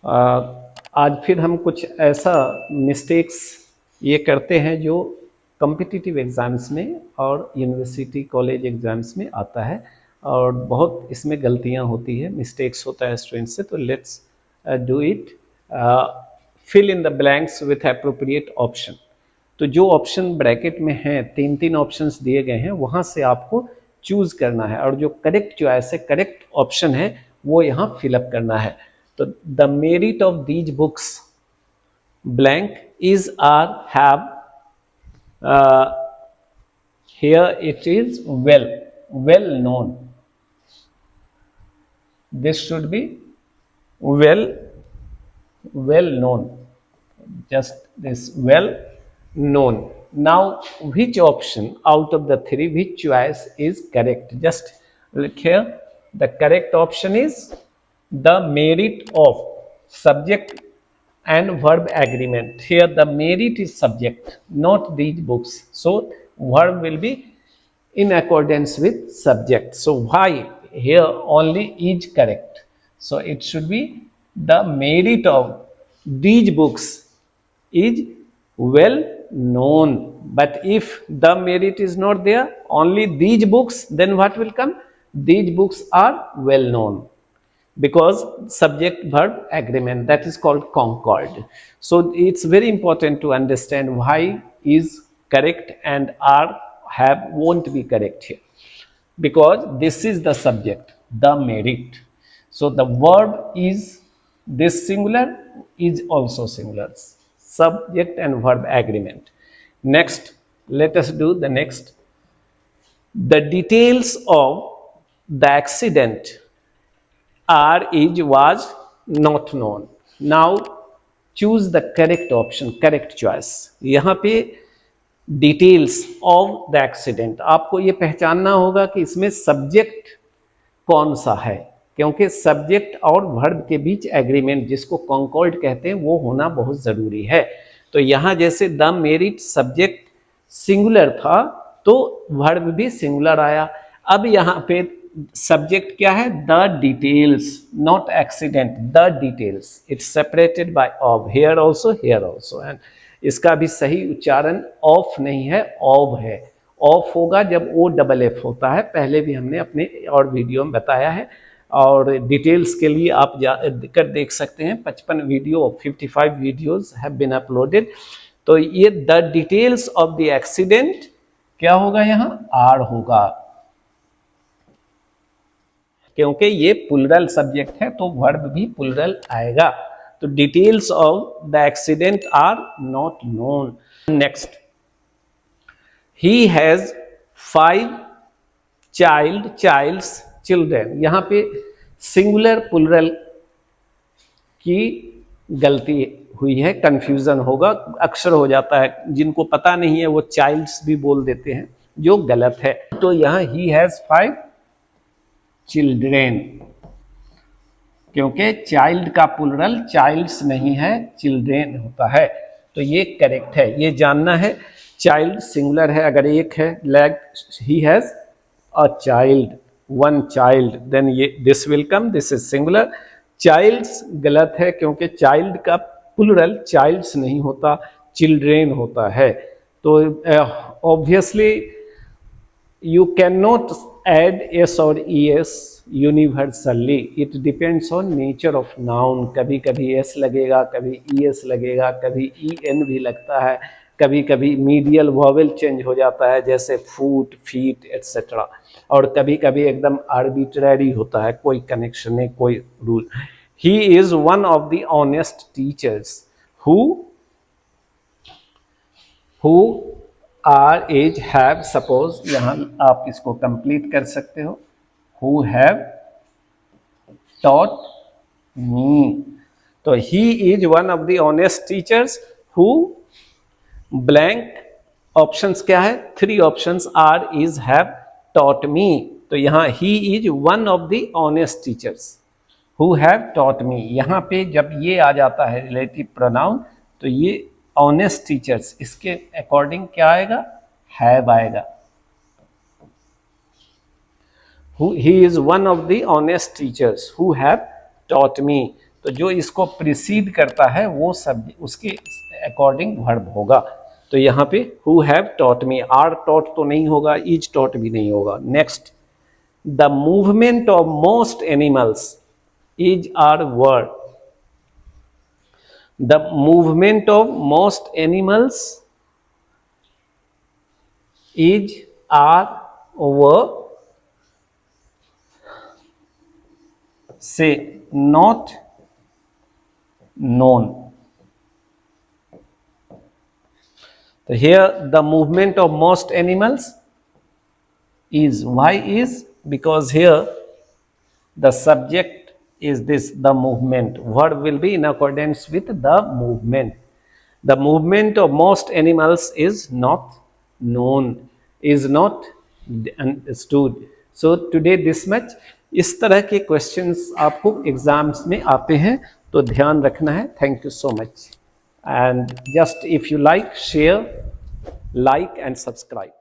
आज फिर हम कुछ ऐसा मिस्टेक्स ये करते हैं जो कॉम्पिटिटिव एग्ज़ाम्स में और यूनिवर्सिटी कॉलेज एग्ज़ाम्स में आता है और बहुत इसमें गलतियां होती है, मिस्टेक्स होता है स्टूडेंट से। तो let's do it. Fill in the blanks with appropriate option. तो जो ऑप्शन ब्रैकेट में हैं, तीन तीन ऑप्शंस दिए गए हैं, वहाँ से आपको चूज करना है और जो करेक्ट चॉइस है, करेक्ट ऑप्शन है, वो यहाँ फिलअप करना है। तो the merit of these books blank is or have, here it is well known. This should be well known, just this well known. Now which option out of the three, which choice is correct? Just look here, the correct option is the merit of subject and verb agreement. Here the merit is subject, not these books, so verb will be in accordance with subject. So why here only is correct? So it should be the merit of these books is well known. But if the merit is not there, only these books, then what will come? These books are well known, because subject verb agreement, that is called concord. So it's very important to understand why is correct and are, have, won't be correct here, because this is the subject, the merit. So the verb is this singular, is also singular, subject and verb agreement. Next, let us do the next. The details of the accident are, is, was not known. Now choose the correct option, correct choice. यहाँ पे details of the accident, आपको ये पहचानना होगा कि इसमें subject कौन सा है, क्योंकि सब्जेक्ट और वर्ब के बीच एग्रीमेंट, जिसको कॉन्कॉर्ड कहते हैं, वो होना बहुत ज़रूरी है। तो यहाँ जैसे द मेरिट सब्जेक्ट सिंगुलर था तो वर्ब भी सिंगुलर आया। अब यहाँ पे सब्जेक्ट क्या है? The details, not accident, the details, it's separated by of, here also, here also. And इसका भी सही उच्चारण ऑफ नहीं है, ऑफ है। ऑफ होगा जब ओ डबल एफ होता है, पहले भी हमने अपने और वीडियो में बताया है। और डिटेल्स के लिए आप कर देख सकते हैं, 55 video, 55 videos have been uploaded. तो ये the details of the accident क्या होगा? यहाँ आर होगा, क्योंकि ये प्लूरल सब्जेक्ट है तो वर्ब भी प्लूरल आएगा। तो details of the accident are not known. Next, he has 5 child, childs, children. यहाँ पे सिंगुलर प्लूरल की गलती हुई है, कंफ्यूजन होगा, अक्सर हो जाता है, जिनको पता नहीं है वो चाइल्ड्स भी बोल देते हैं, जो गलत है। तो यहाँ ही हैज 5 चिल्ड्रेन, क्योंकि चाइल्ड का प्लूरल चाइल्ड्स नहीं है, चिल्ड्रेन होता है। तो ये करेक्ट है, ये जानना है। चाइल्ड सिंगुलर है अगर एक है, like he has a child, 1 child, then ये this will come, this is singular. Childs गलत है, क्योंकि चाइल्ड का प्लूरल चाइल्ड्स नहीं होता, चिल्ड्रेन होता है। तो obviously you cannot add s or es universally, it depends on nature of noun। कभी कभी s लगेगा, कभी es लगेगा, कभी en भी लगता है, कभी कभी मीडियल वॉवेल चेंज हो जाता है, जैसे फूट, फीट एट्सेट्रा। और कभी कभी एकदम आर्बिट्ररी होता है, कोई कनेक्शन नहीं, कोई rule. he is one of the honest teachers who are, is, have, suppose, यहाँ आप इसको कंप्लीट कर सकते हो। हु हैव टॉट मी, तो he is one of the honest teachers who blank. Options क्या है? 3 options, are, is, have, taught me. तो यहाँ he is one of the honest teachers who have taught me. यहाँ पे जब ये आ जाता है रिलेटिव प्रोनाउन, तो ये ऑनेस्ट टीचर्स, इसके अकॉर्डिंग क्या आएगा? हैव आएगा। ही is one of the honest teachers who have taught me. तो तो जो इसको प्रीसीड करता है वो सब उसके अकॉर्डिंग वर्ब होगा। तो यहाँ पे who have taught me, are taught तो नहीं होगा, इज टॉट भी नहीं होगा। Next, the movement of most animals, is are word. The movement of most animals is, are, over, say not known. So here the movement of most animals is, why is, because here the subject is this, the movement, verb will be in accordance with the movement. The movement of most animals is not known, is not understood. So today this much. इस तरह के questions आपको exams में आते हैं तो ध्यान रखना है। Thank you so much, and just if you like, share, like and subscribe.